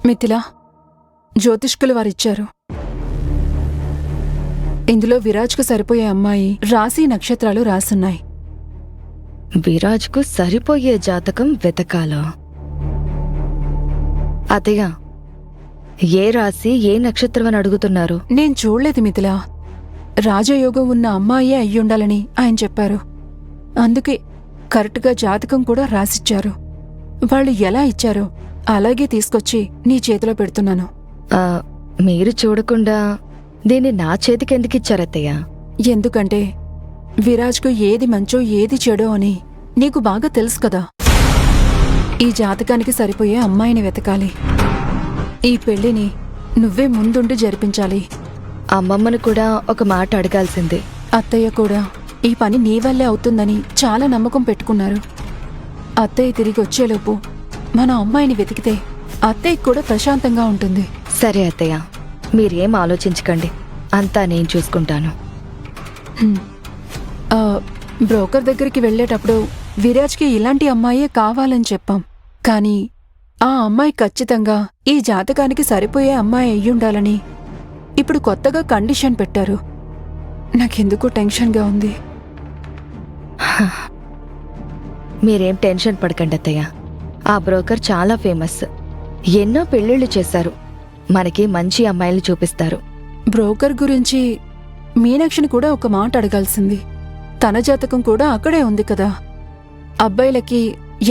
మిథిలా, జ్యోతిష్కులు వారిచ్చారు. ఇందులో విరాజ్కు సరిపోయే అమ్మాయి రాశి నక్షత్రాలు రాసున్నాయి. విరాజ్కు సరిపోయే జాతకం వెతకాలా? అతయ్య, ఏ రాశి ఏ నక్షత్రం అని అడుగుతున్నారు? నేను చూడలేదు మిథిలా. రాజయోగం ఉన్న అమ్మాయే అయ్యుండాలని ఆయన చెప్పారు. అందుకే కరెక్ట్గా జాతకం కూడా రాసిచ్చారు. వాళ్ళు ఎలా ఇచ్చారో అలాగే తీసుకొచ్చి నీ చేతిలో పెడుతున్నాను. మీరు చూడకుండా దీన్ని నా చేతికెందుకిచ్చారత్తయ్య? ఎందుకంటే విరాజ్కు ఏది మంచో ఏది చెడో అని నీకు బాగా తెలుసు కదా. ఈ జాతకానికి సరిపోయే అమ్మాయిని వెతకాలి. ఈ పెళ్లిని నువ్వే ముందుండి జరిపించాలి. అమ్మమ్మను కూడా ఒక మాట అడగాల్సింది. అత్తయ్య కూడా ఈ పని నీ వల్లే అవుతుందని చాలా నమ్మకం పెట్టుకున్నారు. అత్తయ్య తిరిగి వచ్చేలోపు మన అమ్మాయిని వెతికితే అత్తయ్యకి కూడా ప్రశాంతంగా ఉంటుంది. సరే అత్తయ్య, మీరేం ఆలోచించకండి, అంతా నేను చూసుకుంటాను. బ్రోకర్ దగ్గరికి వెళ్లేటప్పుడు విరాజ్కి ఇలాంటి అమ్మాయే కావాలని చెప్పాం. కానీ ఆ అమ్మాయి ఖచ్చితంగా ఈ జాతకానికి సరిపోయే అమ్మాయి అయ్యుండాలని ఇప్పుడు కొత్తగా కండిషన్ పెట్టారు. నాకెందుకో టెన్షన్గా ఉంది. మీరేం టెన్షన్ పడకండి అత్తయ్య. ఆ బ్రోకర్ చాలా ఫేమస్, ఎన్నో పెళ్ళిళ్ళు చేశారు. మనకి మంచి అమ్మాయిలు చూపిస్తారు. బ్రోకర్ గురించి మీనాక్షిని కూడా ఒక మాట అడగాల్సింది. తన జాతకం కూడా అక్కడే ఉంది కదా. అబ్బాయిలకి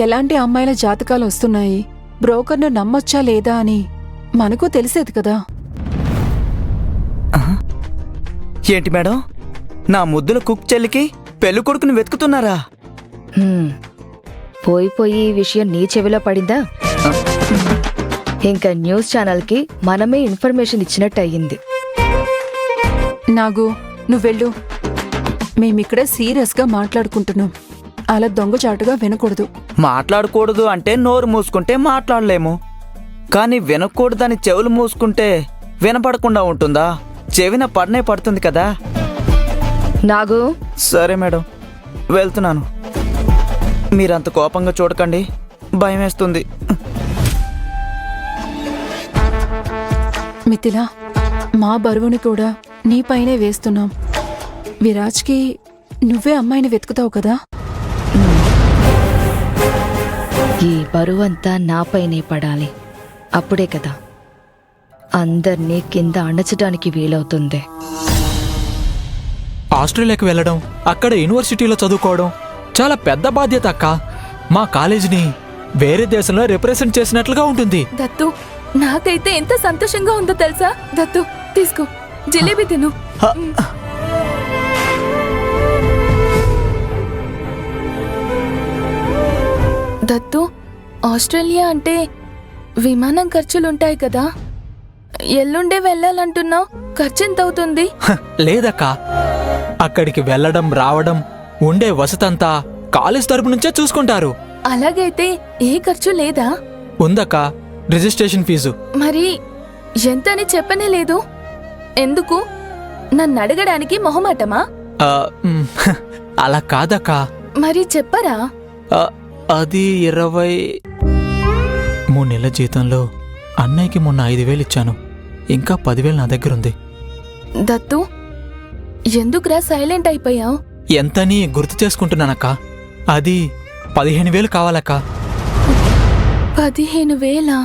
ఎలాంటి అమ్మాయిల జాతకాలు వస్తున్నాయి, బ్రోకర్ను నమ్మొచ్చా లేదా అని మనకు తెలిసేది కదా. ఏంటి మేడం, నా ముద్దుల కుక్ చెల్లికి పెళ్లి కొడుకుని వెతుకుతున్నారా? పోయి పోయి ఈ విషయం నీ చెవిలో పడిందా? ఇంకా న్యూస్ ఛానల్కి మనమే ఇన్ఫర్మేషన్ ఇచ్చినట్టు అయ్యింది. నాగు, నువ్వెళ్ళు. మేమిక్కడ సీరియస్గా మాట్లాడుకుంటున్నాం. అలా దొంగచాటుగా వినకూడదు. మాట్లాడకూడదు అంటే నోరు మూసుకుంటే మాట్లాడలేము, కానీ వినకూడదని చెవులు మూసుకుంటే వినపడకుండా ఉంటుందా? చెవిన పడనే పడుతుంది కదా. నాగు. సరే మేడం, వెళ్తున్నాను. మీరంత కోపంగా చూడకండి, భయం వేస్తుంది. మిథిలా, మా బరువుని కూడా నీపైనే వేస్తున్నాం. విరాజ్కి నువ్వే అమ్మాయిని వెతుకుతావు కదా. ఈ బరువంతా నాపైనే పడాలి, అప్పుడే కదా అందర్నీ కింద అణచడానికి వీలవుతుంది. ఆస్ట్రేలియాకి వెళ్ళడం, అక్కడ యూనివర్సిటీలో చదువుకోవడం చాలా పెద్ద బాధ్యత అక్క. మా కాలేజీని వేరే దేశంలో రిప్రజెంట్ చేసినట్లుగా ఉంటుంది. దత్తు, నాకైతే ఎంత సంతోషంగా ఉందో తెలుసా? దత్తు, తీసుకో, జిలేబీ తిను. దత్తు, ఆస్ట్రేలియా అంటే విమానం ఖర్చులుంటాయి కదా. ఎల్లుండే వెళ్ళాలంటున్నావు, ఖర్చెంత అవుతుంది? లేదక్క, అక్కడికి వెళ్ళడం రావడం ఉండే వసతంతా కాలేజ్ తరపు నుంచే చూసుకుంటారు. అలాగైతే ఏ ఖర్చు లేదా? ఉందక్క, రిజిస్ట్రేషన్ ఫీజు. మరి ఎంతని చెప్పనే లేదు. ఎందుకు? నన్ను అడగడానికి మొహమాటమా? అలా కాదక్క. మరి చెప్పరా? అది 23 నెలల జీతంలో అన్నయ్యకి మొన్న 5,000 ఇచ్చాను. ఇంకా 10,000 నా దగ్గరుంది. దత్తు, ఎందుకురా సైలెంట్ అయిపోయావు? ఎంతని గుర్తు చేసుకుంటున్నానక్క. అది 15,000 కావాలక్క. 15,000?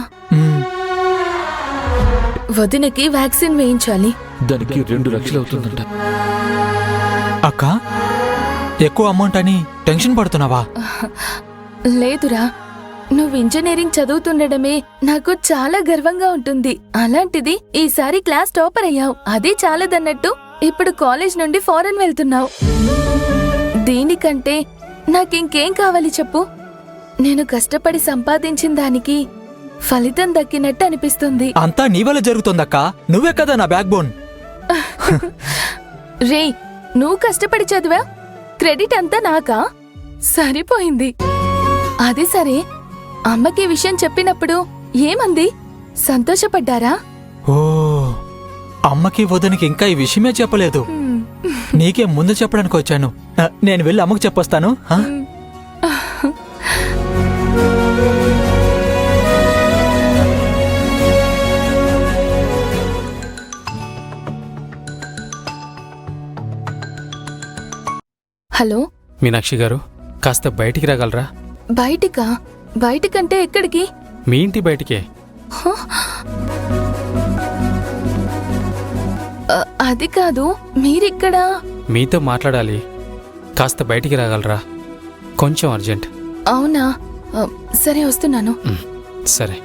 వదినకి వ్యాక్సిన్ వేయించాలి. దానికి 2 లక్షలు అవుతుందంట. అక్క, ఎక్కువ అమౌంట్ అని టెన్షన్ పడుతున్నావా? లేదురా, నువ్వు ఇంజనీరింగ్ చదువుతుండడమే నాకు చాలా గర్వంగా ఉంటుంది. అలాంటిది ఈసారి క్లాస్ టాపర్ అయ్యావు. అదే చాలదన్నట్టు ఇప్పుడు కాలేజ్ నుండి ఫారెన్ వెళ్తున్నావు. దీనికంటే నాకింకేం కావాలి చెప్పు? నేను కష్టపడి సంపాదించిన దానికి ఫలితం దక్కినట్టు అనిపిస్తుంది. అంతా నీ వల్ల జరుగుతుందక్క. నువ్వే కదా నా బ్యాక్ బోన్. రే, నువ్వు కష్టపడి చదివా, క్రెడిట్ అంతా నాకా? సరిపోయింది. అది సరే, అమ్మకి విషయం చెప్పినప్పుడు ఏమంది? సంతోషపడ్డారా? ఓ, అమ్మకి వదనికి ఇంకా ఈ విషయమే చెప్పలేదు. నీకే ముందు చెప్పడానికి వచ్చాను. నేను వెళ్ళి అమ్మకు చెప్పొస్తాను. హలో. మీనాక్షి గారు కాస్త బయటికి రాగలరా? బయటికా? బయటికంటే ఎక్కడికి? మీ ఇంటి బయటికే. అది కాదు, మీరిక్కడా? మీతో మాట్లాడాలి, కాస్త బయటికి రాగలరా? కొంచెం అర్జెంట్. అవునా? సరే, వస్తున్నాను. సరే.